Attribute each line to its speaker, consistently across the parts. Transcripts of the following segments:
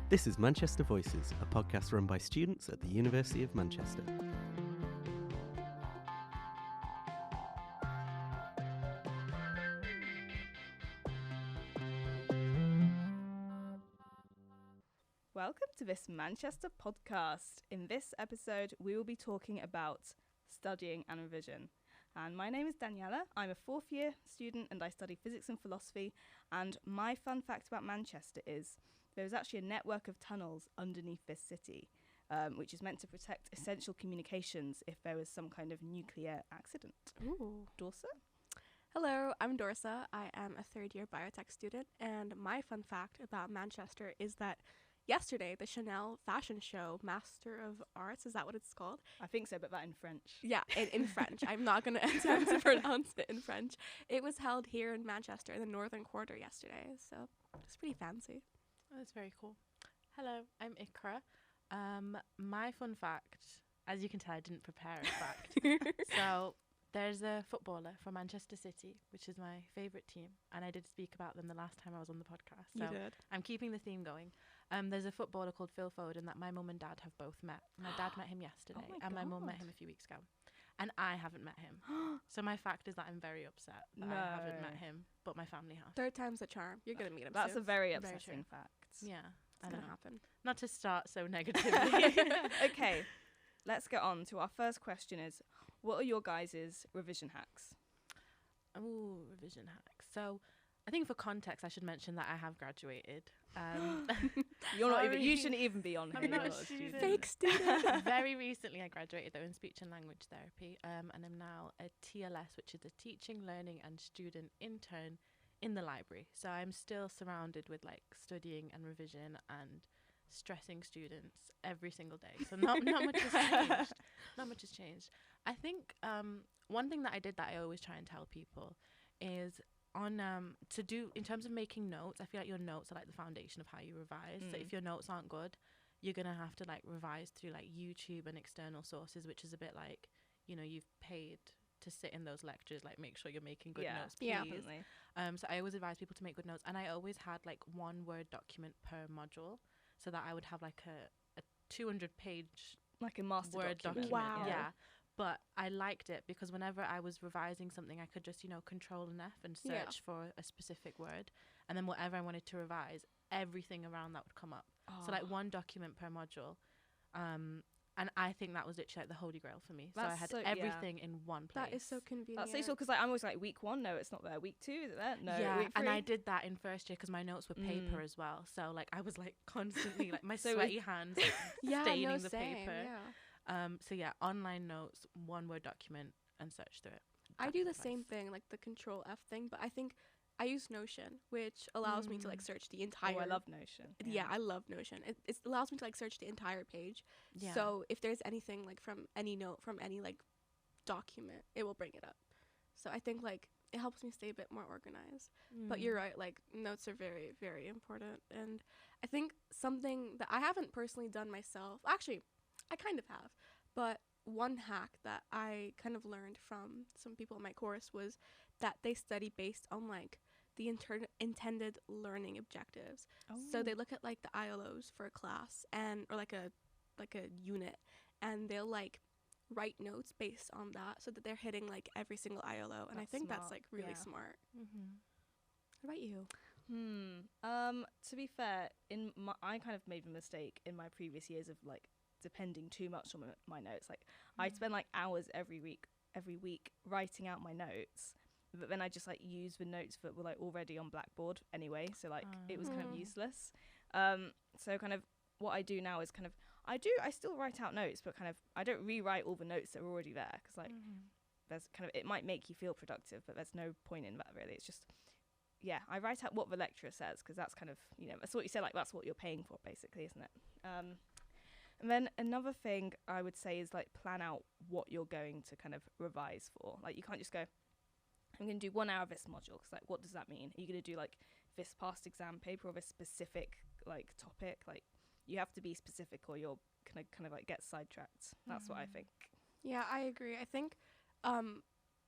Speaker 1: This is Manchester Voices, a podcast run by students at the University of Manchester.
Speaker 2: Welcome to this Manchester podcast. In this episode, we will be talking about studying and revision. And my name is Daniela. I'm a fourth year student and I study physics and philosophy. And my fun fact about Manchester is there's actually a network of tunnels underneath this city, which is meant to protect essential communications if there was some kind of nuclear accident.
Speaker 3: Ooh.
Speaker 2: Dorsa?
Speaker 3: Hello, I'm Dorsa. I am a third-year biotech student, and my fun fact about Manchester is that yesterday, the Chanel fashion show, Master of Arts, is that what it's called?
Speaker 2: I think so, but that in French.
Speaker 3: Yeah, in French. I'm not going to attempt to pronounce it in French. It was held here in Manchester in the Northern Quarter yesterday, so it's pretty fancy.
Speaker 4: Oh, that's very cool. Hello, I'm Ikra. My fun fact, as you can tell, I didn't prepare a fact. So there's a footballer from Manchester City, which is my favourite team, and I did speak about them the last time I was on the podcast. So
Speaker 3: You did.
Speaker 4: I'm keeping the theme going. There's a footballer called Phil Foden that my mum and dad have both met. My dad met him yesterday,
Speaker 2: my
Speaker 4: and my mum met
Speaker 2: God.
Speaker 4: him a few weeks ago. And I haven't met him. So my fact is that I'm very upset that I haven't met
Speaker 2: No.
Speaker 4: him, but my family has.
Speaker 3: Third time's a charm. You're going to meet him
Speaker 2: That's
Speaker 3: soon.
Speaker 2: a very
Speaker 4: Very
Speaker 2: upsetting
Speaker 4: true.
Speaker 2: fact.
Speaker 4: Yeah,
Speaker 3: It's
Speaker 4: I
Speaker 3: going to
Speaker 4: know.
Speaker 3: happen.
Speaker 4: Not to start so negatively.
Speaker 2: Okay, let's get on to our first question is, what are your guys' revision hacks?
Speaker 4: Ooh, revision hacks. So I think for context, I should mention that I have graduated.
Speaker 2: You're not even,
Speaker 4: Sorry.
Speaker 2: you shouldn't even be on here.
Speaker 4: I'm
Speaker 2: You're
Speaker 4: not
Speaker 2: not
Speaker 4: a
Speaker 2: a
Speaker 4: student.
Speaker 2: student.
Speaker 3: Fake student.
Speaker 4: Very recently, I graduated though in speech and language therapy, and I'm now a TLS, which is a teaching, learning, and student intern in the library. So I'm still surrounded with like studying and revision and stressing students every single day. So not much has changed. Not much has changed. I think one thing that I did that I always try and tell people is on to do in terms of making notes. I feel like your notes are like the foundation of how you revise. So if your notes aren't good, you're gonna have to like revise through like YouTube and external sources, which is a bit like, you know, you've paid to sit in those lectures, like make sure you're making good notes, please.
Speaker 3: Yeah.
Speaker 2: Definitely.
Speaker 4: So I always advise people to make good notes, and I always had like one Word document per module, so that I would have like a 200-page
Speaker 2: Like a master
Speaker 4: Word
Speaker 2: document.
Speaker 3: Wow.
Speaker 4: Yeah. But I liked it because whenever I was revising something, I could just, you know, Control and F and
Speaker 3: Yeah.
Speaker 4: search for a specific word, and then whatever I wanted to revise, everything around that would come up. So like one document per module. And I think that was literally like the holy grail for me. So I
Speaker 2: That's
Speaker 4: had
Speaker 2: so- yeah.
Speaker 4: everything in one place.
Speaker 3: That is so convenient.
Speaker 2: That's so useful because like, I'm always like week 1, no, it's not there. Week 2, is it there? No.
Speaker 4: Yeah,
Speaker 2: Week 3.
Speaker 4: and I did that in first year because my notes were paper as well. So like I was like constantly like my
Speaker 2: So
Speaker 4: sweaty hands like,
Speaker 3: Yeah,
Speaker 4: staining
Speaker 3: no,
Speaker 4: the
Speaker 3: same.
Speaker 4: paper.
Speaker 3: Yeah.
Speaker 4: So yeah, online notes, one Word document, and search through it.
Speaker 3: I do the
Speaker 4: That's
Speaker 3: same
Speaker 4: advice.
Speaker 3: thing, like the Control F thing, but I think I use Notion, which allows me to like search the entire.
Speaker 2: Oh, I love Notion.
Speaker 3: Yeah, I love Notion. It allows me to like search the entire page.
Speaker 4: Yeah.
Speaker 3: So if there's anything like from any note, from any like document, it will bring it up. So I think like it helps me stay a bit more organized. But you're right, like notes are very, very important. And I think something that I haven't personally done myself, actually, I kind of have, but one hack that I kind of learned from some people in my course was that they study based on like the intended learning objectives. So they look at like the ILOs for a class and or like a unit, and they'll like write notes based on that so that they're hitting like every single ILO. And I
Speaker 2: That's
Speaker 3: think that's
Speaker 2: smart,
Speaker 3: like really
Speaker 2: yeah.
Speaker 3: smart.
Speaker 4: Mm-hmm.
Speaker 3: What about you?
Speaker 2: To be fair, I kind of made a mistake in my previous years of like depending too much on my notes. Like I'd spend like hours every week writing out my notes, but then I just like use the notes that were like already on Blackboard anyway, so like it was kind of useless. So kind of what I do now is kind of I still write out notes, but kind of I don't rewrite all the notes that are already there because like there's kind of it might make you feel productive, but there's no point in that really. It's just I write out what the lecturer says because that's kind of, you know, that's what you say, like that's what you're paying for basically, isn't it? And then another thing I would say is like plan out what you're going to kind of revise for. Like you can't just go, I'm going to do 1 hour of this module because like what does that mean? Are you going to do like this past exam paper or this specific like topic? Like you have to be specific or you're kind of like get sidetracked. That's what I think.
Speaker 3: Yeah, I agree. I think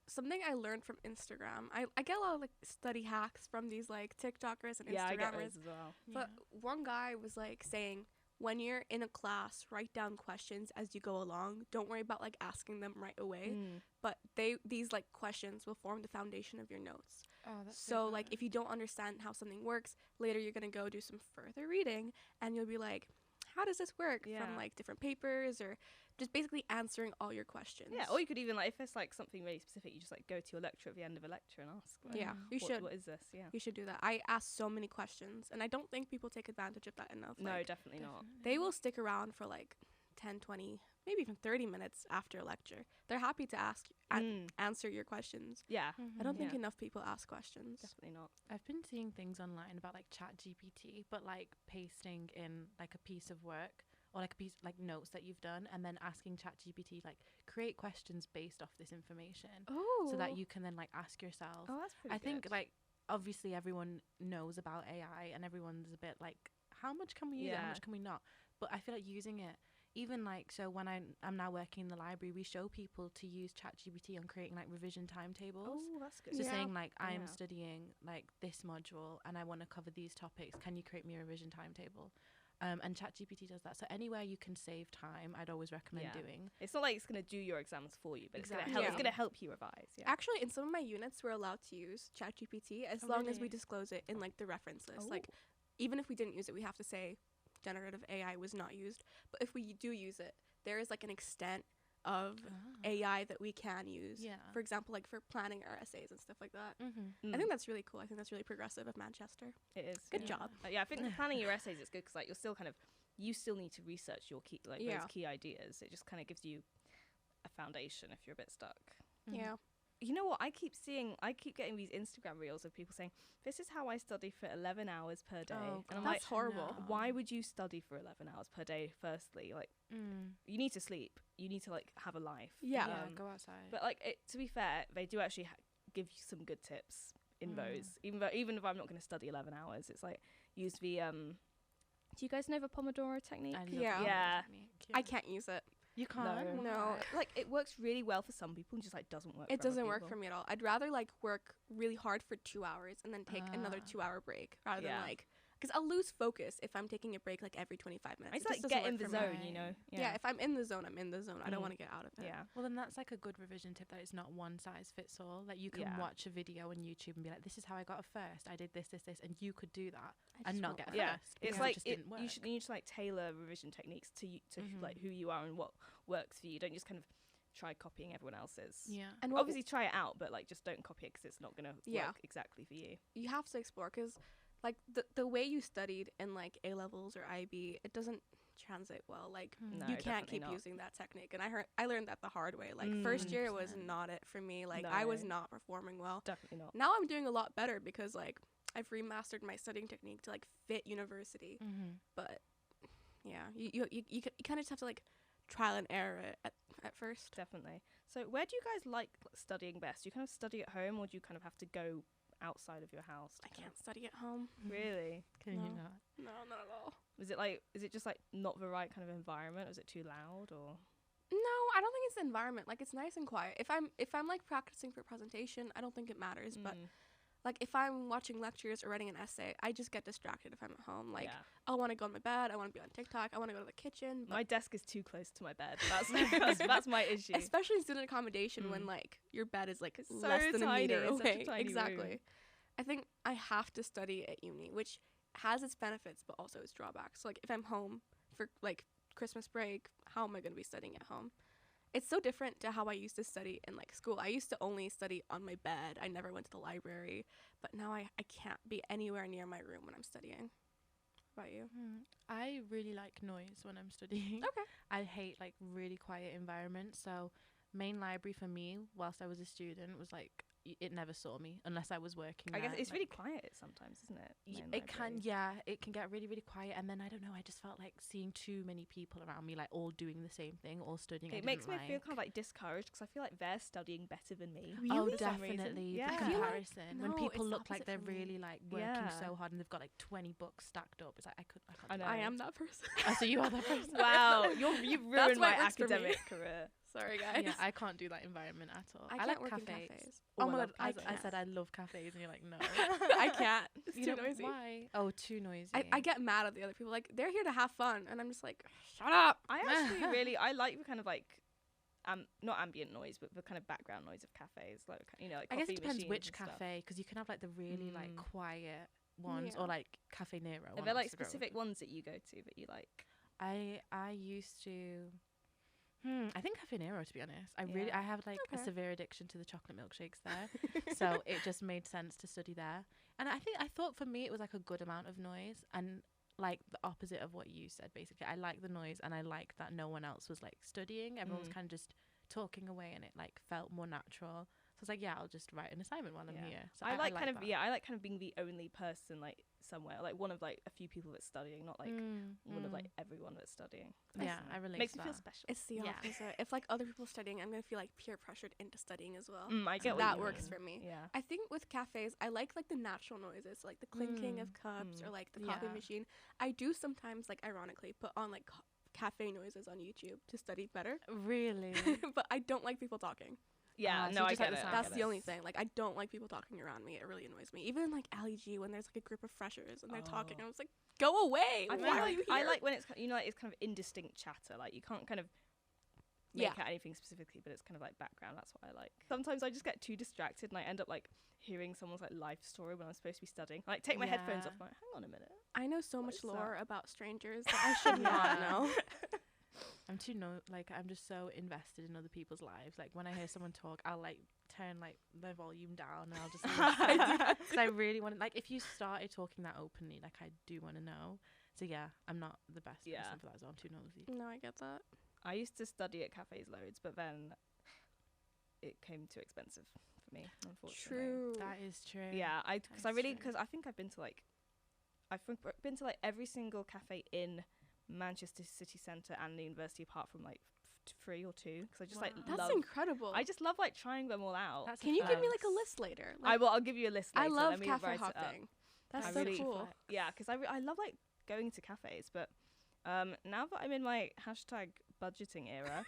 Speaker 3: something I learned from Instagram. I get a lot of like study hacks from these like TikTokers and
Speaker 2: Yeah, I get
Speaker 3: Instagrammers.
Speaker 2: those as well.
Speaker 3: But one guy was like saying, when you're in a class, write down questions as you go along. Don't worry about like asking them right away. But these like questions will form the foundation of your notes.
Speaker 4: Oh, that's
Speaker 3: So like if you don't understand how something works, later you're gonna go do some further reading and you'll be like, how does this work?
Speaker 2: Yeah.
Speaker 3: From like different papers, or just basically answering all your questions.
Speaker 2: Yeah, or you could even, like, if it's like something really specific, you just like go to your lecturer at the end of a lecture and ask. Like,
Speaker 3: Yeah, you
Speaker 2: what,
Speaker 3: should.
Speaker 2: What is this? Yeah.
Speaker 3: You should do that. I ask so many questions, and I don't think people take advantage of that enough.
Speaker 2: No,
Speaker 3: Like,
Speaker 2: definitely not.
Speaker 3: they will stick around for like 10, 20, maybe even 30 minutes after a lecture. They're happy to ask and answer your questions.
Speaker 2: Yeah,
Speaker 3: I don't think
Speaker 2: Yeah.
Speaker 3: enough people ask questions.
Speaker 2: definitely not.
Speaker 4: I've been seeing things online about like ChatGPT, but like pasting in like a piece of work or like a piece like notes that you've done, and then asking ChatGPT like create questions based off this information,
Speaker 3: Oh.
Speaker 4: so that you can then like ask yourself.
Speaker 2: Oh, that's pretty
Speaker 4: I think like obviously everyone knows about AI and everyone's a bit like, how much can we use it, how
Speaker 2: Yeah.
Speaker 4: much can we not? But I feel like using it, even like, so when I'm now working in the library, we show people to use ChatGPT on creating like revision timetables.
Speaker 2: Oh, that's good.
Speaker 4: So
Speaker 3: Yeah.
Speaker 4: saying like, I'm
Speaker 2: Yeah.
Speaker 4: studying like this module and I want to cover these topics, can you create me a revision timetable? And ChatGPT does that. So anywhere you can save time, I'd always recommend
Speaker 2: Yeah.
Speaker 4: doing.
Speaker 2: It's not like it's gonna do your exams for you, but
Speaker 4: Exactly.
Speaker 2: it's gonna help.
Speaker 3: Yeah.
Speaker 2: It's gonna help you revise. Yeah.
Speaker 3: Actually, in some of my units, we're allowed to use ChatGPT as
Speaker 4: Oh,
Speaker 3: long as we
Speaker 4: really?
Speaker 3: disclose it in like the reference list.
Speaker 2: Oh.
Speaker 3: Like, even if we didn't use it, we have to say generative AI was not used. But if we do use it, there is like an extent of AI that we can use.
Speaker 4: Yeah.
Speaker 3: For example, like for planning our essays and stuff like that.
Speaker 4: Mm-hmm.
Speaker 3: I think that's really cool. I think that's really progressive of Manchester.
Speaker 2: it is.
Speaker 3: Good
Speaker 2: yeah.
Speaker 3: job.
Speaker 2: Yeah, I think the planning your essays is good because like you're still kind of, you still need to research your key
Speaker 3: Yeah.
Speaker 2: those key ideas. It just kind of gives you a foundation if you're a bit stuck.
Speaker 3: Yeah.
Speaker 2: You know what? I keep getting these Instagram reels of people saying, "This is how I study for 11 hours per day,"
Speaker 4: Oh,
Speaker 2: and I'm
Speaker 3: That's
Speaker 2: like,
Speaker 3: horrible.
Speaker 2: why would you study for 11 hours per day? Firstly, like you need to sleep. You need to like have a life.
Speaker 3: Yeah.
Speaker 4: Yeah,
Speaker 2: Um,
Speaker 4: go outside.
Speaker 2: But like, to be fair, they do actually give you some good tips in those. Even if I'm not going to study 11 hours, it's like use the do you guys know the Pomodoro technique?
Speaker 4: I love
Speaker 3: Yeah.
Speaker 4: that
Speaker 2: Yeah.
Speaker 4: technique,
Speaker 3: I can't use it.
Speaker 4: You can't.
Speaker 3: No.
Speaker 2: Like it works really well for some people and just like doesn't work.
Speaker 3: It
Speaker 2: for other
Speaker 3: doesn't work
Speaker 2: people.
Speaker 3: for me at all. I'd rather like work really hard for 2 hours and then take another
Speaker 4: Ah.
Speaker 3: 2 hour break rather
Speaker 2: Yeah.
Speaker 3: than like, because I'll lose focus if I'm taking a break like every 25 minutes.
Speaker 2: I
Speaker 3: It
Speaker 2: just like
Speaker 3: just
Speaker 2: get
Speaker 3: doesn't
Speaker 2: in the
Speaker 3: work for me.
Speaker 2: zone, you know.
Speaker 3: Yeah. If I'm in the zone, I'm in the zone. I don't
Speaker 2: Mm.
Speaker 3: want to get out of it.
Speaker 2: Yeah.
Speaker 4: Well, then that's like a good revision tip, that it's not one size fits all. Like you can
Speaker 2: Yeah.
Speaker 4: watch a video on YouTube and be like, this is how I got a first. I did this, and you could do that
Speaker 3: I
Speaker 4: and
Speaker 3: just
Speaker 4: not
Speaker 3: won't
Speaker 4: get a
Speaker 3: work.
Speaker 2: Yeah,
Speaker 4: first.
Speaker 2: it's
Speaker 4: because
Speaker 2: like
Speaker 4: it just didn't work.
Speaker 2: you need to like tailor revision techniques to
Speaker 4: Mhm.
Speaker 2: like who you are and what works for you. Don't just kind of try copying everyone else's.
Speaker 4: Yeah.
Speaker 3: And what
Speaker 2: Obviously try it out, but like just don't copy it because it's not gonna
Speaker 3: Yeah.
Speaker 2: work exactly for you.
Speaker 3: you have to explore, because like the way you studied in like A levels or IB, it doesn't translate well. Like
Speaker 2: No,
Speaker 3: you can't
Speaker 2: definitely
Speaker 3: keep
Speaker 2: not.
Speaker 3: using that technique, and I learned that the hard way. Like first year was
Speaker 4: 100%.
Speaker 3: not it for me. Like I was
Speaker 2: No.
Speaker 3: not performing well.
Speaker 2: Definitely not.
Speaker 3: Now I'm doing a lot better because like I've remastered my studying technique to like fit university.
Speaker 4: Mm-hmm.
Speaker 3: But yeah, you kind of just have to like trial and error it at first.
Speaker 2: Definitely. So where do you guys like studying best? Do you kind of study at home or do you kind of have to go outside of your house?
Speaker 3: I can't study at home.
Speaker 2: Really?
Speaker 4: Can you
Speaker 3: No.
Speaker 4: not?
Speaker 3: No, not at all.
Speaker 2: Is it just like not the right kind of environment? Or is it too loud or?
Speaker 3: No, I don't think it's the environment. Like it's nice and quiet. If I'm like practicing for a presentation, I don't think it matters. But like if I'm watching lectures or writing an essay, I just get distracted if I'm at home. Like
Speaker 2: yeah.
Speaker 3: I want to go on my bed. I want to be on TikTok. I want to go to the kitchen. But
Speaker 2: My desk is too close to my bed. That's my issue.
Speaker 3: especially in student accommodation when
Speaker 2: Mm.
Speaker 3: like your bed is like
Speaker 2: It's so
Speaker 3: less than
Speaker 2: tiny,
Speaker 3: a meter
Speaker 2: it's such a
Speaker 3: away.
Speaker 2: tiny
Speaker 3: Exactly.
Speaker 2: room.
Speaker 3: I think I have to study at uni, which has its benefits but also its drawbacks. So, like if I'm home for like Christmas break, how am I going to be studying at home? It's so different to how I used to study in like school. I used to only study on my bed. I never went to the library, but now I can't be anywhere near my room when I'm studying. What about you?
Speaker 4: I really like noise when I'm studying.
Speaker 3: Okay.
Speaker 4: I hate like really quiet environments. So main library for me, whilst I was a student, was like it never saw me unless I was working.
Speaker 2: I guess
Speaker 4: there,
Speaker 2: it's really
Speaker 4: like,
Speaker 2: quiet sometimes, isn't it? Main
Speaker 4: it can,
Speaker 2: library.
Speaker 4: yeah, it can get really, really quiet. And then I don't know, I just felt like seeing too many people around me, like all doing the same thing, all studying.
Speaker 2: It makes me feel kind of like discouraged because I feel like they're studying better than me.
Speaker 4: Oh,
Speaker 2: for some reason.
Speaker 4: definitely.
Speaker 2: Yeah.
Speaker 4: The
Speaker 3: I feel like-
Speaker 4: comparison. when
Speaker 3: no,
Speaker 4: people
Speaker 3: it's
Speaker 4: look like
Speaker 3: opposite
Speaker 4: they're
Speaker 3: for me.
Speaker 4: really like working
Speaker 2: Yeah.
Speaker 4: so hard and they've got like 20 books stacked up. It's like I can't
Speaker 2: I
Speaker 4: do
Speaker 2: know.
Speaker 3: I am that person.
Speaker 4: that. Oh, so you are that person.
Speaker 2: Wow, you've
Speaker 3: That's
Speaker 2: ruined
Speaker 3: why
Speaker 2: my
Speaker 3: it works for me.
Speaker 2: academic career.
Speaker 3: Sorry, guys.
Speaker 4: Yeah, I can't do that environment at all.
Speaker 3: I
Speaker 4: I
Speaker 3: can't
Speaker 4: like
Speaker 3: work in
Speaker 4: cafes.
Speaker 3: cafes.
Speaker 4: Oh,
Speaker 3: Oh
Speaker 4: my
Speaker 3: my
Speaker 4: god,
Speaker 3: God,
Speaker 4: I said I love cafes, and you're like, no.
Speaker 3: I can't. It's
Speaker 4: You
Speaker 3: too
Speaker 4: don't-
Speaker 3: noisy.
Speaker 4: Why? Oh, too noisy.
Speaker 3: I get mad at the other people. Like, they're here to have fun, and I'm just like, shut up.
Speaker 2: I actually really I like the kind of like not ambient noise, but the kind of background noise of cafes, like like
Speaker 4: I guess
Speaker 2: coffee
Speaker 4: it depends
Speaker 2: machines
Speaker 4: which
Speaker 2: and stuff.
Speaker 4: cafe, because you can have like the really like
Speaker 2: Mm.
Speaker 4: quiet ones,
Speaker 3: Yeah.
Speaker 4: or like Cafe Nero.
Speaker 2: Are
Speaker 4: on
Speaker 2: there like
Speaker 4: Oxford Road.
Speaker 2: specific ones that you go to that you like?
Speaker 4: I used to. I think Cafe Nero, to be honest.
Speaker 2: Yeah.
Speaker 4: I have like a
Speaker 3: Okay.
Speaker 4: severe addiction to the chocolate milkshakes there, so it just made sense to study there. And I thought for me it was like a good amount of noise, and like the opposite of what you said. Basically, I like the noise, and I like that no one else was like studying. Everyone was
Speaker 2: Mm.
Speaker 4: kind of just talking away, and it like felt more natural. So I was like, yeah, I'll just write an assignment while I'm
Speaker 2: Yeah.
Speaker 4: here. So
Speaker 2: I like kind of
Speaker 4: that.
Speaker 2: I like kind of being the only person like somewhere, like one of like a few people that's studying, not like one of like everyone that's studying.
Speaker 4: Yeah,
Speaker 2: Personally.
Speaker 4: I relate
Speaker 2: Makes
Speaker 4: to
Speaker 2: me feel
Speaker 4: that.
Speaker 2: special.
Speaker 3: It's the
Speaker 4: Yeah.
Speaker 3: opposite. If like other people studying, I'm gonna feel like peer pressured into studying as well.
Speaker 2: I
Speaker 3: So
Speaker 2: get what
Speaker 3: that
Speaker 2: you
Speaker 3: works
Speaker 2: mean.
Speaker 3: for me.
Speaker 2: Yeah.
Speaker 3: I think with cafes, I like the natural noises, like the clinking of cups
Speaker 2: Mm.
Speaker 3: or like the coffee
Speaker 4: Yeah.
Speaker 3: machine. I do sometimes, like ironically, put on like cafe noises on YouTube to study better,
Speaker 4: Really?
Speaker 3: but I don't like people talking.
Speaker 2: Yeah,
Speaker 4: so
Speaker 2: no,
Speaker 4: you
Speaker 2: I
Speaker 4: just like
Speaker 2: get
Speaker 4: the
Speaker 2: it.
Speaker 4: sound
Speaker 2: I
Speaker 3: That's
Speaker 2: get
Speaker 3: the
Speaker 2: it.
Speaker 3: only thing. Like I don't like people talking around me. It really annoys me. Even in like Ali G when there's like a group of freshers and they're talking,
Speaker 2: Oh.
Speaker 3: I was like, go away.
Speaker 2: I
Speaker 3: Why
Speaker 2: feel
Speaker 3: are
Speaker 2: like
Speaker 3: you here?
Speaker 2: I like when it's like it's kind of indistinct chatter. Like you can't kind of make
Speaker 3: Yeah.
Speaker 2: out anything specifically, but it's kind of like background. That's what I like. Sometimes I just get too distracted and I end up like hearing someone's like life story when I'm supposed to be studying. I, like take my headphones off.
Speaker 4: Yeah.
Speaker 2: And I'm like, hang on a minute.
Speaker 3: I know so
Speaker 2: What
Speaker 3: much
Speaker 2: is that?
Speaker 3: lore about strangers that I should not
Speaker 4: Yeah.
Speaker 3: know.
Speaker 4: I'm I'm just so invested in other people's lives. Like when I hear someone talk, I'll like turn like the volume down, and I'll just because I really want to. Like if you started talking that openly, like I do want to know. So yeah, I'm not the best
Speaker 2: Yeah.
Speaker 4: person for that as well. I'm too nosy.
Speaker 3: No, I get that.
Speaker 2: I used to study at cafes loads, but then it came too expensive for me, unfortunately.
Speaker 3: True.
Speaker 4: That is true.
Speaker 2: Yeah, because I
Speaker 4: That's
Speaker 2: really
Speaker 4: true.
Speaker 2: because I think I've been to like been to like every single cafe in Manchester city centre and the university apart from like 3 or 2 because I just like
Speaker 4: Wow.
Speaker 3: That's
Speaker 2: love.
Speaker 3: incredible.
Speaker 2: I just love like trying them all out.
Speaker 4: That's
Speaker 3: Can you give me
Speaker 4: flex.
Speaker 3: like a list later?
Speaker 2: I will. I'll give you a list.
Speaker 3: I
Speaker 2: Later.
Speaker 3: love
Speaker 2: Let me
Speaker 3: cafe
Speaker 2: write it up.
Speaker 3: hopping. That's
Speaker 2: I
Speaker 3: so
Speaker 2: really-
Speaker 3: cool.
Speaker 2: Yeah, because I love like going to cafes, but now that I'm in my hashtag budgeting era,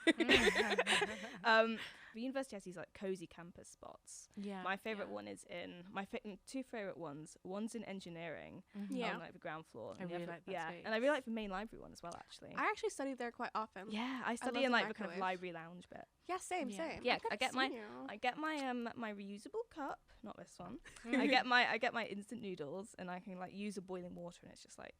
Speaker 2: the university has these like cozy campus spots.
Speaker 4: Yeah.
Speaker 2: My favorite one is in two favorite ones. One's in engineering
Speaker 3: Yeah.
Speaker 2: on like the ground floor.
Speaker 4: I
Speaker 2: and the
Speaker 4: really
Speaker 2: other-
Speaker 4: like that
Speaker 2: yeah,
Speaker 4: space.
Speaker 2: and I really like the main library one as well. Actually,
Speaker 3: I actually studied there quite often.
Speaker 2: yeah, I
Speaker 3: love
Speaker 2: study
Speaker 3: the
Speaker 2: in like the kind of
Speaker 3: microwave.
Speaker 2: library lounge bit.
Speaker 3: Yeah, same,
Speaker 4: Yeah.
Speaker 3: same.
Speaker 2: Yeah,
Speaker 3: I've
Speaker 2: I get my-
Speaker 3: seen you.
Speaker 2: I get my reusable cup, not this one. I get my instant noodles, and I can like use a boiling water, and it's just like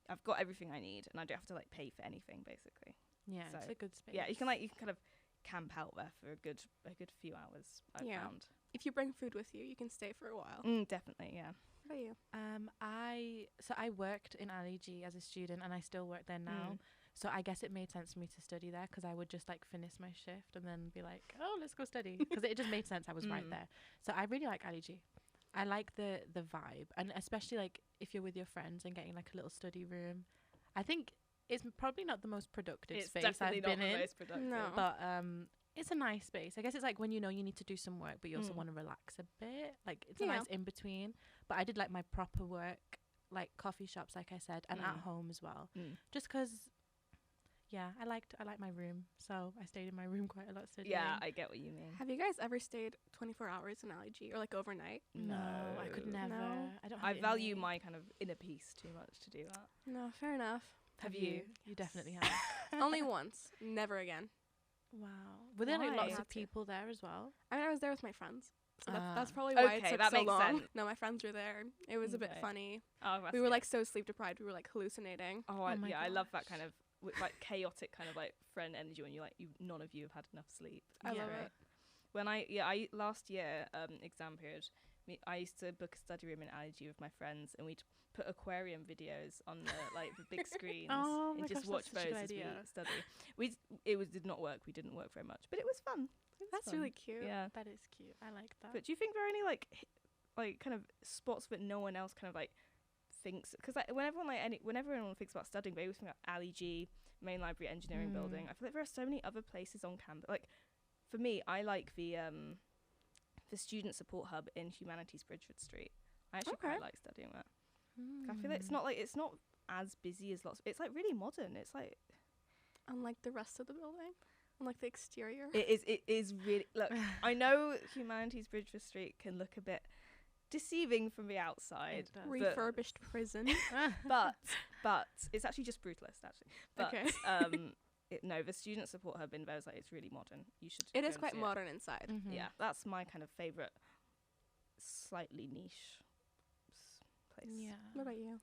Speaker 2: I've got everything I need, and I don't have to like pay for anything basically.
Speaker 4: Yeah, it's
Speaker 2: So,
Speaker 4: a good space.
Speaker 2: Yeah, you can kind of camp out there for a good few hours. I've
Speaker 3: Yeah.
Speaker 2: found.
Speaker 3: If you bring food with you, you can stay for a while.
Speaker 2: Definitely, yeah.
Speaker 3: What about you?
Speaker 4: I worked in Ali G as a student, and I still work there now. So I guess it made sense for me to study there because I would just like finish my shift and then be like, oh, let's go study, because it just made sense. I was right there. So I really like Ali G. I like the vibe, and especially like if you're with your friends and getting like a little study room. I think it's probably not the most productive
Speaker 2: It's
Speaker 4: space
Speaker 2: definitely
Speaker 4: I've
Speaker 2: not
Speaker 4: been
Speaker 2: the
Speaker 4: in,
Speaker 2: most productive.
Speaker 3: No.
Speaker 4: but it's a nice space. I guess it's like when you know you need to do some work, but you also
Speaker 2: Mm.
Speaker 4: want to relax a bit. Like it's a
Speaker 3: Yeah.
Speaker 4: nice in between. But I did like my proper work, like coffee shops, like I said, and at home as well. Just 'cause yeah, I liked my room, so I stayed in my room quite a lot studying.
Speaker 2: Yeah, I get what you mean.
Speaker 3: Have you guys ever stayed 24 hours in LG or like overnight?
Speaker 4: No, I could never.
Speaker 3: No.
Speaker 4: I don't. Have
Speaker 2: I
Speaker 4: it in
Speaker 2: value
Speaker 4: me.
Speaker 2: my kind of inner peace too much to do that.
Speaker 3: No, fair enough.
Speaker 4: Have
Speaker 2: Have
Speaker 4: you?
Speaker 2: you?
Speaker 4: You definitely have.
Speaker 3: Only once. Never again.
Speaker 4: Wow. Were there like
Speaker 2: Why?
Speaker 4: lots
Speaker 3: Had
Speaker 4: of
Speaker 3: to.
Speaker 4: people there as well?
Speaker 3: I mean, I was there with my friends. So that's
Speaker 4: Ah.
Speaker 3: probably why it
Speaker 2: Okay,
Speaker 3: took
Speaker 2: that
Speaker 3: so
Speaker 2: makes
Speaker 3: long.
Speaker 2: sense.
Speaker 3: No, my friends were there. It was a bit
Speaker 2: Okay.
Speaker 3: funny.
Speaker 2: Oh, that's
Speaker 3: We were
Speaker 2: good.
Speaker 3: like so sleep deprived. We were like hallucinating.
Speaker 2: oh,
Speaker 4: Oh my
Speaker 2: yeah, I love that
Speaker 4: gosh.
Speaker 2: kind of like chaotic kind of like friend energy when none of you have had enough sleep.
Speaker 3: I
Speaker 2: It's
Speaker 3: love
Speaker 2: great.
Speaker 3: it.
Speaker 2: When I last year exam period, I used to book a study room in Ali with my friends, and we'd put aquarium videos on the like the big screens
Speaker 4: Oh my
Speaker 2: and just
Speaker 4: gosh,
Speaker 2: watch
Speaker 4: that's such a
Speaker 2: those
Speaker 4: good
Speaker 2: as we
Speaker 4: idea.
Speaker 2: study. Did not work. We didn't work very much, but it was fun. It was
Speaker 3: That's
Speaker 2: fun.
Speaker 3: really cute.
Speaker 2: Yeah.
Speaker 4: That is cute. I like that.
Speaker 2: But do you think there are any like kind of spots that no one else kind of like thinks? Because like whenever anyone thinks about studying, they always think about Ali G, Main Library Engineering Building. I feel like there are so many other places on campus. Like for me, I like the student support hub in Humanities Bridgewood Street. I actually
Speaker 3: Okay.
Speaker 2: quite like studying there. I feel like it's not as busy as lots. It's like really modern. It's like
Speaker 3: Unlike the rest of the building. On, like, the exterior.
Speaker 2: It is really, look, I know Humanities Bridgeworth Street can look a bit deceiving from the outside,
Speaker 4: It does.
Speaker 3: Refurbished prison.
Speaker 2: but it's actually just brutalist, actually. But
Speaker 3: Okay.
Speaker 2: no, the student support hub in there is like, it's really modern. You should.
Speaker 3: It
Speaker 2: go
Speaker 3: is
Speaker 2: and
Speaker 3: quite
Speaker 2: see
Speaker 3: modern inside.
Speaker 4: Mhm.
Speaker 2: Yeah, that's my kind of favorite, slightly niche place.
Speaker 4: Yeah.
Speaker 3: What about you?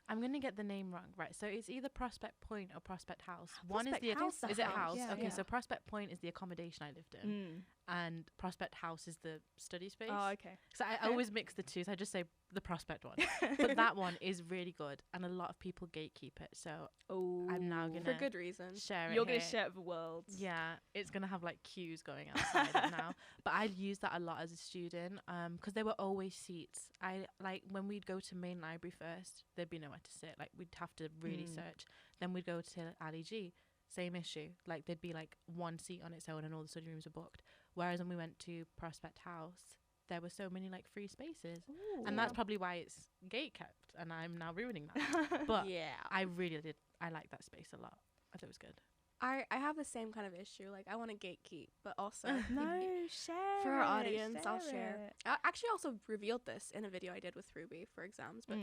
Speaker 4: I'm gonna get the name wrong, right? So it's either Prospect Point or Prospect House. One is
Speaker 3: Prospect
Speaker 4: the
Speaker 3: House,
Speaker 4: is it
Speaker 3: house,
Speaker 4: house?
Speaker 3: yeah.
Speaker 4: Okay,
Speaker 3: Yeah.
Speaker 4: so Prospect Point is the accommodation I lived in,
Speaker 2: Mm.
Speaker 4: and Prospect House is the study space.
Speaker 2: Oh, okay.
Speaker 4: So I
Speaker 3: Okay.
Speaker 4: always mix the two. So I just say the Prospect one, but that one is really good, and a lot of people gatekeep it. So
Speaker 2: Oh,
Speaker 4: I'm now gonna
Speaker 3: For good reason.
Speaker 4: share it.
Speaker 2: You're gonna
Speaker 4: here.
Speaker 2: share it with the world.
Speaker 4: Yeah, it's gonna have like queues going outside it now. But I used that a lot as a student, because there were always seats. I like when we'd go to main library first, there'd be nowhere to sit. Like we'd have to really search. Then we'd go to Ali G, same issue. Like there'd be like one seat on its own, and all the study rooms were booked. Whereas when we went to Prospect House, there were so many like free spaces, and that's probably why it's gate kept. And I'm now ruining that. But
Speaker 3: Yeah.
Speaker 4: I really did. I like that space a lot. I thought it was good.
Speaker 3: I have the same kind of issue. Like, I want to gatekeep, but also
Speaker 2: No, share
Speaker 3: for our
Speaker 2: it,
Speaker 3: audience, I'll share.
Speaker 2: it.
Speaker 3: I actually also revealed this in a video I did with Ruby for exams, but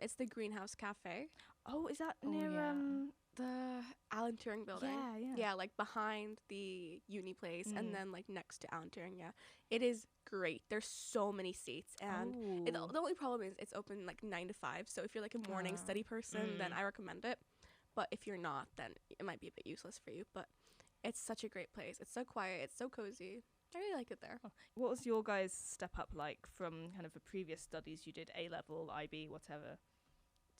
Speaker 3: it's the Greenhouse Cafe,
Speaker 2: Oh, is that
Speaker 4: Oh,
Speaker 2: near
Speaker 4: yeah.
Speaker 3: the Alan Turing building.
Speaker 2: Yeah.
Speaker 3: Yeah, like behind the uni place,
Speaker 2: Mm.
Speaker 3: and then like next to Alan Turing. Yeah, it is great. There's so many seats, and the only problem is it's open like 9 to 5. So if you're like a morning
Speaker 4: Ah.
Speaker 3: study person, then
Speaker 2: Mm.
Speaker 3: I recommend it. But if you're not, then it might be a bit useless for you. But it's such a great place. It's so quiet. It's so cozy. I really like it there.
Speaker 2: What was your guys' step up like from kind of the previous studies you did, A level, IB, whatever,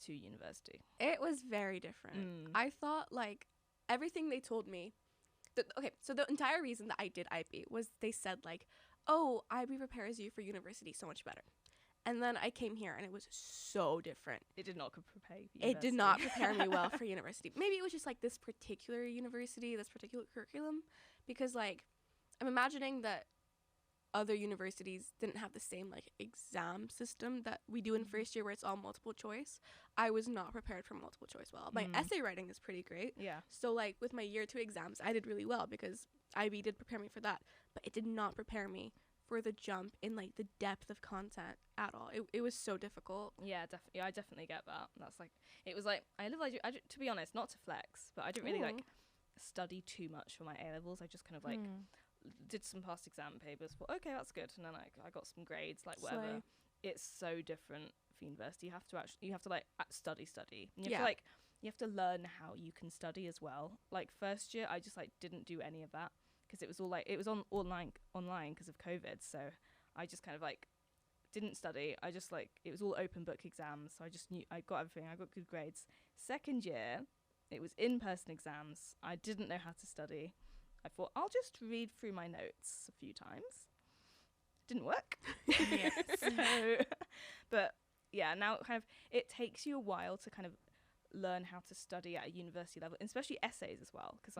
Speaker 2: to university?
Speaker 3: It was very different.
Speaker 2: Mm.
Speaker 3: I thought like everything they told me. Okay, so the entire reason that I did IB was they said like, oh, IB prepares you for university so much better. And then I came here and it was so different.
Speaker 2: It did not prepare you for
Speaker 3: It did
Speaker 2: university.
Speaker 3: not prepare me well for university. Maybe it was just like this particular university, this particular curriculum, because like I'm imagining that other universities didn't have the same like exam system that we do in first year where it's all multiple choice. I was not prepared for multiple choice well. My
Speaker 2: Mm.
Speaker 3: essay writing is pretty great.
Speaker 2: Yeah.
Speaker 3: So like with my year 2 exams, I did really well because IB did prepare me for that, but it did not prepare me for the jump in like the depth of content at all. It was so difficult.
Speaker 2: Yeah, definitely. I definitely get that. That's like, it was like, to be honest, not to flex, but I didn't really like
Speaker 3: Ooh.
Speaker 2: study too much for my A levels. I just kind of like did some past exam papers. Thought, okay, that's good, and then like I got some grades, like whatever.
Speaker 3: Slay.
Speaker 2: It's so different for university. You have to like study. And you have
Speaker 3: Yeah.
Speaker 2: to like you have to learn how you can study as well. Like first year, I just like didn't do any of that because it was all like it was online because of COVID. So I just kind of like didn't study. I just like it was all open book exams. So I just knew I got everything. I got good grades. Second year, it was in-person exams. I didn't know how to study. I thought I'll just read through my notes a few times. Didn't work. So, but yeah, now kind of it takes you a while to kind of learn how to study at a university level, especially essays as well. Because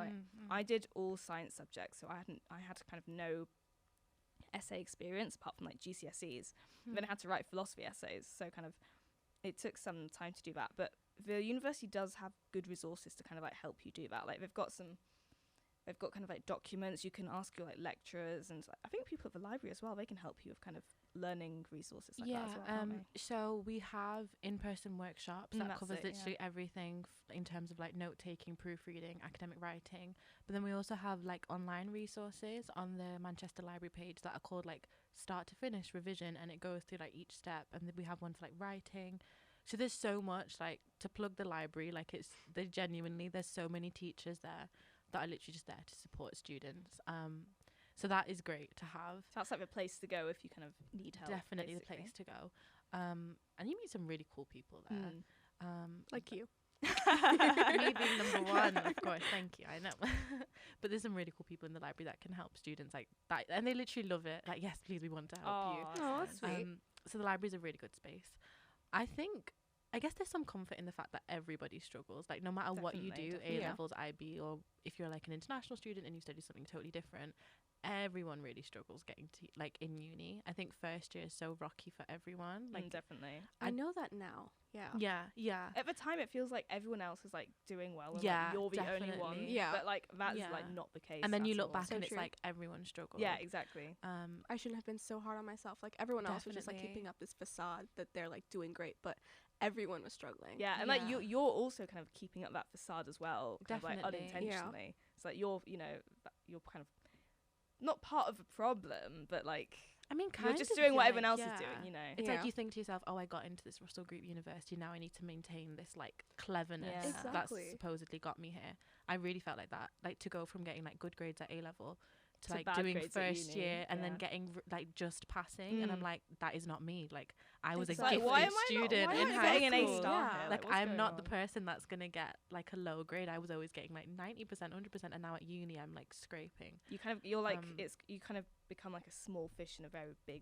Speaker 2: I did all science subjects, so I had kind of no essay experience apart from like GCSEs. Then I had to write philosophy essays, so kind of it took some time to do that. But the university does have good resources to kind of like help you do that. Like they've got kind of like documents you can ask your like lecturers, and I think people at the library as well, they can help you with kind of learning resources like that as well, can't they?
Speaker 4: So we have in-person workshops that
Speaker 2: That's
Speaker 4: covers
Speaker 2: it, yeah.
Speaker 4: literally everything in terms of like note-taking, proofreading, academic writing. But then we also have like online resources on the Manchester Library page that are called like start to finish revision, and it goes through like each step. And then we have one for like writing. So there's so much like to plug the library. Like there's so many teachers there that are literally just there to support students. So that is great to have.
Speaker 2: So that's like the place to go if you kind of need help.
Speaker 4: Definitely
Speaker 2: basically.
Speaker 4: the place to go. And you meet some really cool people there.
Speaker 3: Like you.
Speaker 4: Me being number one, of course. Thank you. I know. But there's some really cool people in the library that can help students like that, and they literally love it. Like, yes, please, we want to help you.
Speaker 3: Oh, that's sweet.
Speaker 4: So the library is a really good space. I guess there's some comfort in the fact that everybody struggles. Like no matter what you do,
Speaker 2: Definitely.
Speaker 4: A levels, IB, or if you're like an international student and you study something totally different, everyone really struggles getting to like in uni. I think first year is so rocky for everyone. Like
Speaker 2: Definitely.
Speaker 3: I know that now.
Speaker 4: yeah.
Speaker 2: At the time, it feels like everyone else is like doing well, and
Speaker 4: Yeah,
Speaker 2: like, you're the only one.
Speaker 4: definitely.
Speaker 3: Yeah.
Speaker 2: But like that's
Speaker 4: Yeah.
Speaker 2: like not the case.
Speaker 4: And then you
Speaker 2: at
Speaker 4: look
Speaker 2: all.
Speaker 4: back
Speaker 3: So
Speaker 4: and it's
Speaker 3: true.
Speaker 4: like everyone struggled.
Speaker 2: Yeah, exactly.
Speaker 3: I shouldn't have been so hard on myself. Like everyone else was just like
Speaker 4: Definitely.
Speaker 3: keeping up this facade that they're like doing great, but everyone was struggling.
Speaker 2: Yeah, and like
Speaker 4: Yeah.
Speaker 2: you're also kind of keeping up that facade as well, kind of, like
Speaker 4: Definitely. Yeah.
Speaker 2: unintentionally. It's like you're kind of not part of the problem, but like
Speaker 4: I mean,
Speaker 2: you're
Speaker 4: kind
Speaker 2: just
Speaker 4: of,
Speaker 2: doing what
Speaker 4: like,
Speaker 2: everyone else
Speaker 4: yeah.
Speaker 2: is doing, you know.
Speaker 4: It's
Speaker 3: Yeah.
Speaker 4: like you think to yourself, oh, I got into this Russell Group University, now I need to maintain this like cleverness
Speaker 2: Yeah.
Speaker 3: Exactly.
Speaker 4: that's supposedly got me here. I really felt like that, like to go from getting like good grades at A level to
Speaker 2: To
Speaker 4: like
Speaker 2: bad
Speaker 4: doing
Speaker 2: grades at
Speaker 4: first
Speaker 2: uni,
Speaker 4: year and then
Speaker 2: yeah.
Speaker 4: getting like just passing, and I'm
Speaker 2: Mm.
Speaker 4: like, that is not me. Like I was
Speaker 3: Exactly.
Speaker 4: a
Speaker 3: Like,
Speaker 4: gifted
Speaker 2: why am I not-
Speaker 4: student
Speaker 2: why
Speaker 4: in
Speaker 2: am I
Speaker 4: high
Speaker 2: getting an A
Speaker 4: school.
Speaker 2: star
Speaker 3: Yeah.
Speaker 2: here?
Speaker 4: Like
Speaker 2: what's
Speaker 4: I'm
Speaker 2: going
Speaker 4: not the
Speaker 2: on?
Speaker 4: person that's gonna get like a low grade. I was always getting like 90%, 100%, and now at uni I'm like scraping.
Speaker 2: You're like
Speaker 4: Um,
Speaker 2: you kind of become like a small fish in a very big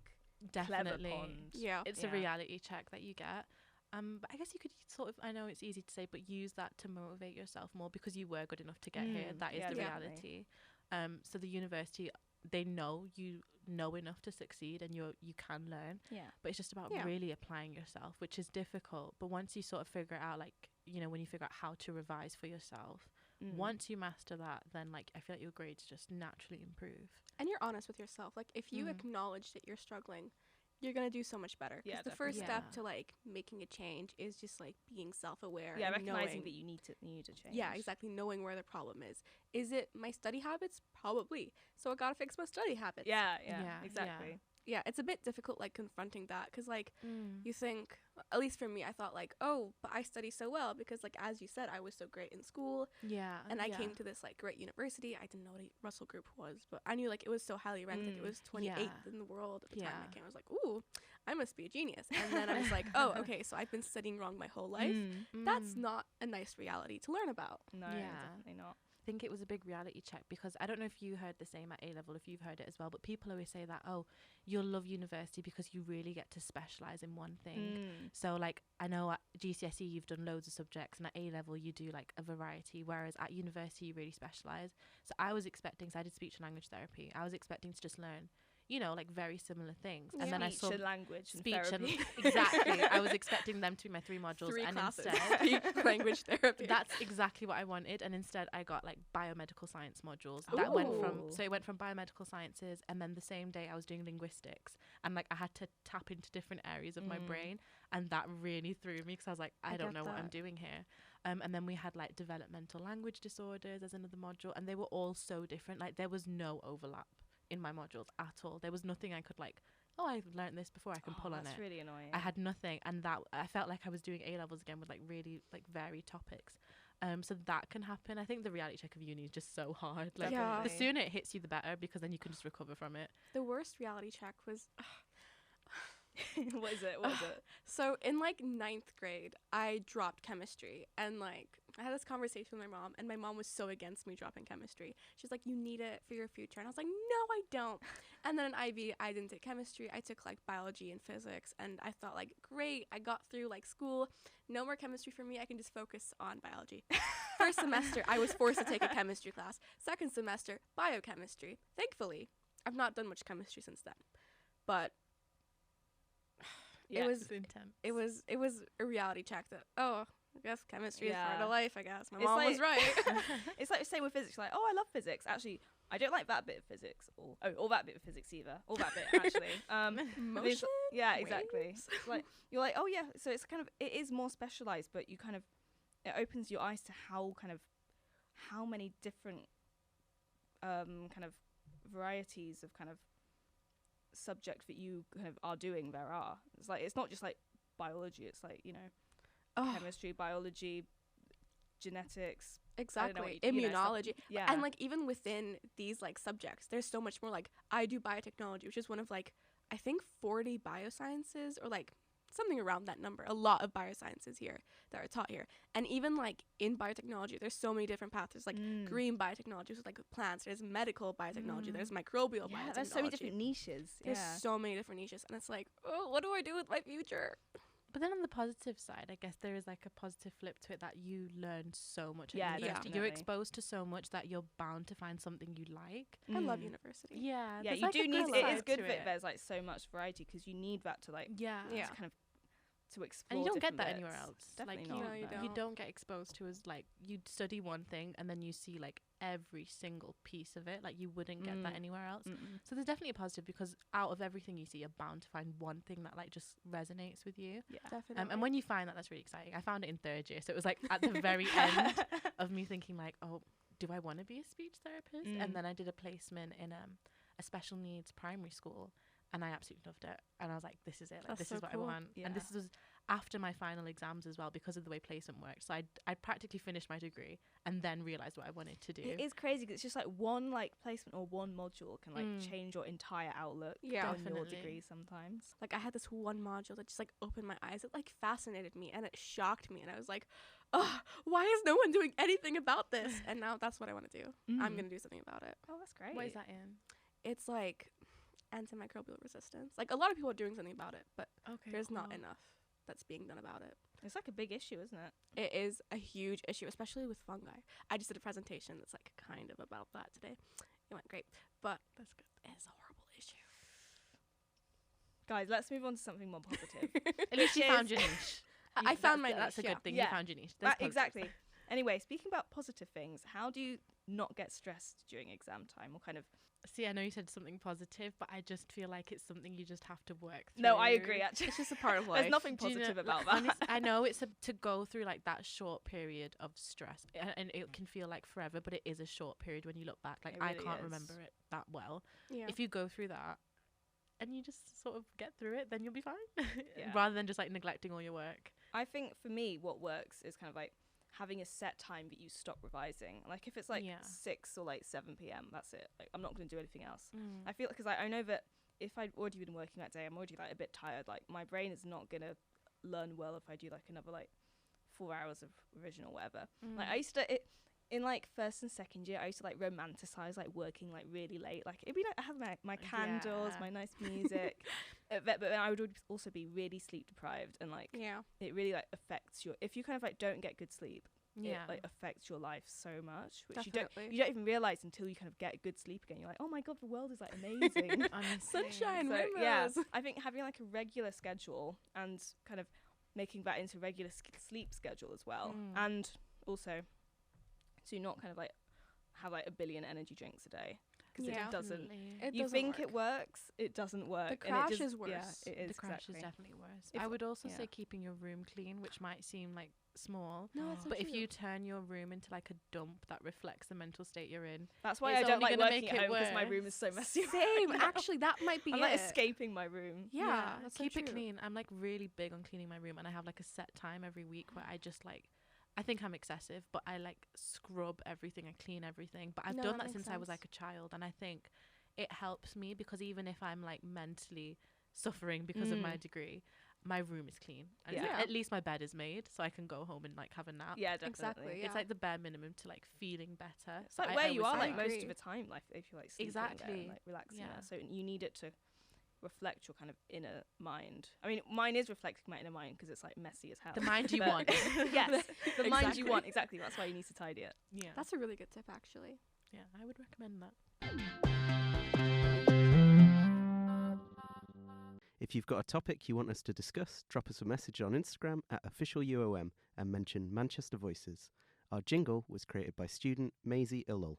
Speaker 4: Definitely.
Speaker 2: clever pond.
Speaker 3: Yeah.
Speaker 4: It's
Speaker 2: Yeah.
Speaker 4: a reality check that you get. But I guess you could sort of, I know it's easy to say, but use that to motivate yourself more because you were good enough to get here. That is
Speaker 2: yeah,
Speaker 4: the
Speaker 2: definitely.
Speaker 4: reality. So the university, they know you know enough to succeed and you can learn,
Speaker 2: Yeah.
Speaker 4: but it's just about
Speaker 3: Yeah.
Speaker 4: really applying yourself, which is difficult. But once you sort of figure it out, like, you know, when you figure out how to revise for yourself, once you master that, then like I feel like your grades just naturally improve.
Speaker 3: And you're honest with yourself. Like if you
Speaker 4: Mhm.
Speaker 3: acknowledge that you're struggling, you're gonna do so much better. 'Cause
Speaker 2: Yeah,
Speaker 3: the first
Speaker 4: definitely.
Speaker 3: step
Speaker 4: Yeah.
Speaker 3: to like making a change is just like being self-aware.
Speaker 2: Yeah,
Speaker 3: and
Speaker 2: recognizing
Speaker 3: knowing-
Speaker 2: that you need to change.
Speaker 3: Yeah, exactly. Knowing where the problem is. Is it my study habits? Probably. So I gotta fix my study habits.
Speaker 2: Yeah,
Speaker 4: Yeah,
Speaker 2: exactly.
Speaker 3: Yeah, it's a bit difficult like confronting that because like you think, at least for me, I thought like, oh, but I study so well because like as you said, I was so great in school
Speaker 4: Yeah.
Speaker 3: and I came to this like great university. I didn't know what a Russell Group was, but I knew like it was so highly ranked. Like it was 28th in the world at the time I came. I was like, ooh, I must be a genius. And then I was like, oh, okay, so I've been studying wrong my whole life. That's not a nice reality to learn about.
Speaker 2: No,
Speaker 4: Yeah.
Speaker 2: definitely not.
Speaker 4: I think it was a big reality check because I don't know if you heard the same at A level, if you've heard it as well, but people always say that, oh, you'll love university because you really get to specialize in one thing. So like I know at GCSE you've done loads of subjects and at A level you do like a variety, whereas at university you really specialize. So I was expecting, so I did speech and language therapy, I was expecting to just learn, you know, like very similar things. And then I saw
Speaker 2: Speech and language and
Speaker 4: speech and
Speaker 2: therapy.
Speaker 4: exactly. I was expecting them to be my 3 modules,
Speaker 3: 3
Speaker 4: and
Speaker 3: classes.
Speaker 4: instead
Speaker 3: Speech, language therapy.
Speaker 4: that's exactly what I wanted, and instead I got like biomedical science modules that went from,
Speaker 2: Ooh.
Speaker 4: so it went from biomedical sciences, and then the same day I was doing linguistics, and like I had to tap into different areas of my brain, and that really threw me because I was like, I don't
Speaker 3: get
Speaker 4: know what I'm
Speaker 3: that.
Speaker 4: doing here. And then we had like developmental language disorders as another module, and they were all so different. Like there was no overlap in my modules at all. There was nothing I could like, oh, I've learned this before, I can pull on
Speaker 2: That's
Speaker 4: it.
Speaker 2: really annoying.
Speaker 4: I had nothing, and that I felt like I was doing A levels again with like really like varied topics. So that can happen. I think the reality check of uni is just so hard. Like
Speaker 3: Yeah.
Speaker 4: the sooner it hits you, the better, because then you can just recover from it.
Speaker 3: The worst reality check was
Speaker 2: What is it? What is it?
Speaker 3: so in like 9th grade, I dropped chemistry, and like I had this conversation with my mom, and my mom was so against me dropping chemistry. She's like, you need it for your future. And I was like, no, I don't. And then in IB, I didn't take chemistry. I took like biology and physics, and I thought like, great, I got through like school. No more chemistry for me. I can just focus on biology. First semester, I was forced to take a chemistry class. Second semester, biochemistry. Thankfully, I've not done much chemistry since then. But
Speaker 2: Yeah.
Speaker 3: was-
Speaker 4: It's intense.
Speaker 3: it was a reality check that, oh, I guess chemistry is part
Speaker 2: Yeah.
Speaker 3: of life, I guess. My
Speaker 2: It's
Speaker 3: mom was
Speaker 2: like-
Speaker 3: right.
Speaker 2: It's like the same with physics. Like, oh, I love physics. Actually, I don't like that bit of physics, or that bit of physics either, or that bit actually.
Speaker 3: Motion?
Speaker 2: Yeah, exactly.
Speaker 3: waves?
Speaker 2: It's like you're like, oh yeah. So it's kind of, it is more specialized, but you kind of, it opens your eyes to how many different kind of varieties of kind of subject that you kind of are doing there are. It's like, it's not just like biology. It's like, you know,
Speaker 3: Oh,
Speaker 2: chemistry, biology, genetics.
Speaker 3: exactly.
Speaker 2: you know, stuff-
Speaker 3: Immunology.
Speaker 2: Yeah.
Speaker 3: And like even within these like subjects, there's so much more. Like I do biotechnology, which is one of like I think 40 biosciences or like something around that number. A lot of biosciences here that are taught here. And even like in biotechnology, there's so many different paths. There's like green biotechnology, which is like with plants. There's medical biotechnology. There's microbial
Speaker 2: yeah,
Speaker 3: biotechnology.
Speaker 2: there's so many different niches.
Speaker 3: There's
Speaker 2: Yeah.
Speaker 3: so many different niches, and it's like, oh, what do I do with my future?
Speaker 4: But then on the positive side, I guess there is like a positive flip to it that you learn so much
Speaker 2: Yeah,
Speaker 4: at university. You're
Speaker 2: definitely.
Speaker 4: exposed to so much that you're bound to find something you like.
Speaker 3: I love
Speaker 2: Mm.
Speaker 3: university.
Speaker 4: Yeah,
Speaker 2: Yeah,
Speaker 4: there's
Speaker 2: you
Speaker 4: like a
Speaker 2: do need.
Speaker 4: good
Speaker 2: It is
Speaker 4: side
Speaker 2: good
Speaker 4: to
Speaker 2: that there's like so much variety because you need that to like
Speaker 4: Yeah.
Speaker 3: Yeah.
Speaker 2: to kind of to explore.
Speaker 4: And you don't get
Speaker 2: different
Speaker 4: that
Speaker 2: bits.
Speaker 4: anywhere else.
Speaker 2: Definitely
Speaker 4: like
Speaker 2: not.
Speaker 3: No, you
Speaker 2: no.
Speaker 3: don't.
Speaker 4: don't get exposed to as like you study one thing and then you see like every single piece of it. Like you wouldn't get that
Speaker 2: Mm.
Speaker 4: anywhere else.
Speaker 2: Mm-mm.
Speaker 4: So there's definitely a positive because out of everything you see, you're bound to find one thing that like just resonates with you.
Speaker 2: Yeah.
Speaker 3: Definitely.
Speaker 4: And when you find that, that's really exciting. I found it in third year, so it was like at the very end of me thinking like, oh, do I want to be a speech therapist?
Speaker 2: Mm.
Speaker 4: And then I did a placement in a special needs primary school, and I absolutely loved it. And I was like, this is it. Like,
Speaker 3: That's
Speaker 4: this
Speaker 3: so
Speaker 4: is what
Speaker 3: cool.
Speaker 4: I want.
Speaker 2: Yeah.
Speaker 4: And this was after my final exams as well because of the way placement worked. So I practically finished my degree and then realised what I wanted to do.
Speaker 2: It is crazy 'cause it's just like one like placement or one module can like
Speaker 4: Mm.
Speaker 2: change your entire outlook
Speaker 3: Yeah.
Speaker 2: on your
Speaker 4: Definitely.
Speaker 2: degree sometimes.
Speaker 3: Like I had this one module that just like opened my eyes. It like fascinated me and it shocked me, and I was like, "Oh, why is no one doing anything about this?" And now that's what I want to do. I'm
Speaker 2: Mm.
Speaker 3: gonna do something about it.
Speaker 2: Oh, that's great.
Speaker 4: What is that in?
Speaker 3: It's like antimicrobial resistance. Like a lot of people are doing something about it, but
Speaker 4: Okay,
Speaker 3: there's not enough that's being done about it.
Speaker 2: It's like a big issue, isn't it?
Speaker 3: It is a huge issue, especially with fungi. I just did a presentation that's like kind of about that today. It went great, but
Speaker 4: That's good.
Speaker 3: it's a horrible issue.
Speaker 2: Guys, let's move on to something more positive.
Speaker 4: At least you
Speaker 2: Which
Speaker 4: found
Speaker 2: is-
Speaker 4: your niche.
Speaker 3: I found my
Speaker 4: That's a
Speaker 3: niche,
Speaker 4: good
Speaker 3: yeah.
Speaker 4: thing.
Speaker 2: Yeah.
Speaker 4: You found your niche. There's positives.
Speaker 2: Exactly. Anyway, speaking about positive things, how do you not get stressed during exam time or kind of
Speaker 4: See, I know you said something positive, but I just feel like it's something you just have to work through.
Speaker 2: No, I agree actually.
Speaker 3: It's just a part of life.
Speaker 2: There's nothing
Speaker 4: Do you know-
Speaker 2: positive
Speaker 4: like,
Speaker 2: about that.
Speaker 4: honest- I know it's to go through like that short period of stress, and it can feel like forever, but it is a short period when you look back. Like
Speaker 2: It
Speaker 4: I
Speaker 2: really
Speaker 4: can't
Speaker 2: is.
Speaker 4: remember it that well.
Speaker 3: Yeah.
Speaker 4: If you go through that and you just sort of get through it, then you'll be fine.
Speaker 2: Yeah.
Speaker 4: Rather than just like neglecting all your work.
Speaker 2: I think for me, what works is kind of like having a set time that you stop revising. Like if it's like
Speaker 4: Yeah.
Speaker 2: 6 or like 7 p.m., that's it. Like I'm not going to do anything else.
Speaker 4: Mm.
Speaker 2: I feel because I know that if I'd already been working that day, I'm already like a bit tired. Like my brain is not going to learn well if I do like another like 4 hours of revision or whatever. Like I used to in like first and second year, I used to like romanticize like working like really late. Like it'd be like I have my candles,
Speaker 4: Yeah.
Speaker 2: my nice music, but then I would also be really sleep deprived and like
Speaker 3: Yeah.
Speaker 2: it really like affects your if you kind of like don't get good sleep
Speaker 4: yeah.
Speaker 2: it like affects your life so much which
Speaker 3: Definitely.
Speaker 2: you don't even realize until you kind of get good sleep again. You're like, oh my god, the world is like amazing.
Speaker 4: Honestly.
Speaker 3: Sunshine.
Speaker 2: So,
Speaker 3: Rainbows.
Speaker 2: yeah, I think having like a regular schedule and kind of making that into regular sleep schedule as well,
Speaker 4: Mm.
Speaker 2: and also to not kind of like have like a billion energy drinks a day because
Speaker 3: Yeah.
Speaker 2: it doesn't.
Speaker 4: Definitely.
Speaker 3: It
Speaker 2: You
Speaker 3: doesn't
Speaker 2: think
Speaker 3: work.
Speaker 2: it works, it doesn't work.
Speaker 3: The
Speaker 2: and
Speaker 3: crash
Speaker 2: it just,
Speaker 3: is worse.
Speaker 2: Yeah, it is
Speaker 4: The crash
Speaker 2: exactly.
Speaker 4: is definitely worse.
Speaker 2: If-
Speaker 4: I would also
Speaker 2: yeah.
Speaker 4: say keeping your room clean, which might seem like small.
Speaker 3: No, it's so
Speaker 4: But if
Speaker 3: true.
Speaker 4: you turn your room into like a dump that reflects the mental state you're in,
Speaker 2: That's why
Speaker 4: It's
Speaker 2: I don't
Speaker 4: only
Speaker 2: like
Speaker 4: gonna
Speaker 2: working
Speaker 4: make
Speaker 2: at
Speaker 4: it
Speaker 2: home because my room is so
Speaker 4: worse.
Speaker 2: messy.
Speaker 3: Same.
Speaker 2: right now.
Speaker 3: Actually, that might be
Speaker 2: I'm
Speaker 3: it.
Speaker 2: like escaping my room.
Speaker 3: Yeah, that's so
Speaker 4: keep it
Speaker 3: true.
Speaker 4: clean. I'm like really big on cleaning my room, and I have like a set time every week where I just like, I think I'm excessive, but I like scrub everything, I clean everything. But I've
Speaker 3: No,
Speaker 4: done
Speaker 3: that
Speaker 4: that
Speaker 3: makes
Speaker 4: since I was
Speaker 3: sense.
Speaker 4: like a child, and I think it helps me because even if I'm like mentally suffering because of my
Speaker 2: Mm.
Speaker 4: degree, my room is clean, and it's
Speaker 2: Yeah.
Speaker 4: like, at least my bed is made, so I can go home and like have a nap.
Speaker 2: Yeah, definitely.
Speaker 3: Exactly, yeah.
Speaker 4: It's like the bare minimum to like feeling better.
Speaker 2: It's
Speaker 4: So
Speaker 2: like
Speaker 4: I
Speaker 2: where you
Speaker 4: always
Speaker 2: are
Speaker 4: say
Speaker 2: like
Speaker 3: I
Speaker 2: most
Speaker 3: agree.
Speaker 2: of the time, like if you're like sleeping there
Speaker 4: Exactly.
Speaker 2: and, like relaxing
Speaker 4: Yeah.
Speaker 2: there. So you need it to reflect your kind of inner mind. I mean, mine is reflecting my inner mind because it's like messy as hell.
Speaker 4: the mind you
Speaker 2: But-
Speaker 4: want.
Speaker 2: yes, the mind you
Speaker 3: Exactly.
Speaker 2: want. Exactly. That's why you need to tidy it.
Speaker 4: Yeah,
Speaker 3: That's a really good tip, actually.
Speaker 4: yeah, I would recommend that.
Speaker 1: If you've got a topic you want us to discuss, drop us a message on Instagram at officialuom and mention Manchester Voices. Our jingle was created by student Maisie Illul.